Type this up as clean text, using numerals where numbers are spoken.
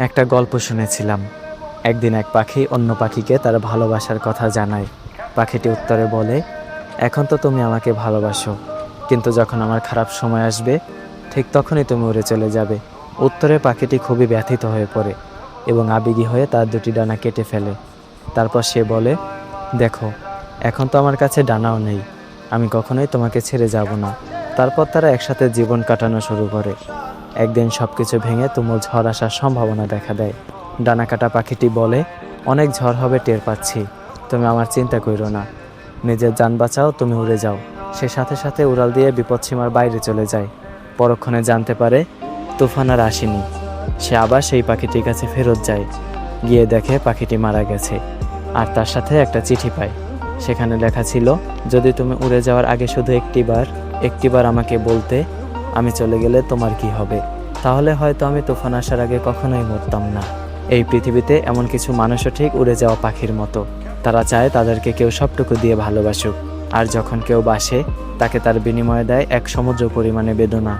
একটা গল্প শুনেছিলাম। একদিন এক পাখি অন্য পাখিকে তার ভালোবাসার কথা জানায়। পাখিটি উত্তরে বলে, এখন তো তুমি আমাকে ভালোবাসো, কিন্তু যখন আমার খারাপ সময় আসবে ঠিক তখনই তুমি উড়ে চলে যাবে। উত্তরে পাখিটি খুবই ব্যথিত হয়ে পড়ে এবং আবেগী হয়ে তার দুটি ডানা কেটে ফেলে। তারপর সে বলে, দেখো, এখন তো আমার কাছে ডানাও নেই, আমি কখনোই তোমাকে ছেড়ে যাব না। তারপর তারা একসাথে জীবন কাটানো শুরু করে। একদিন সবকিছু ভেঙে তুমুল ঝড় আসার সম্ভাবনা দেখা দেয়। ডানা কাটা পাখিটি বলে, অনেক ঝড় হবে টের পাচ্ছি, তুমি আমার চিন্তা করো না, নিজের যান বাঁচাও, তুমি উড়ে যাও। সে সাথে সাথে উড়াল দিয়ে বিপদসীমার বাইরে চলে যায়। পরক্ষণে জানতে পারে তুফান আর আসেনি। সে আবার সেই পাখিটির কাছে ফেরত যায়। গিয়ে দেখে পাখিটি মারা গেছে, আর তার সাথে একটা চিঠি পায়। সেখানে লেখা ছিল, যদি তুমি উড়ে যাওয়ার আগে শুধু একটিবার আমাকে বলতে, আমি চলে গেলে তোমার কি হবে, তাহলে হয়তো আমি তুফান আসার আগে কখনোই মরতাম না। এই পৃথিবীতে এমন কিছু মানুষও ঠিক উড়ে যাওয়া পাখির মতো। তারা চায় তাদেরকে কেউ সবটুকু দিয়ে ভালোবাসুক, আর যখন কেউ বাসে তাকে তার বিনিময়ে দেয় এক সমুদ্র পরিমাণে বেদনা।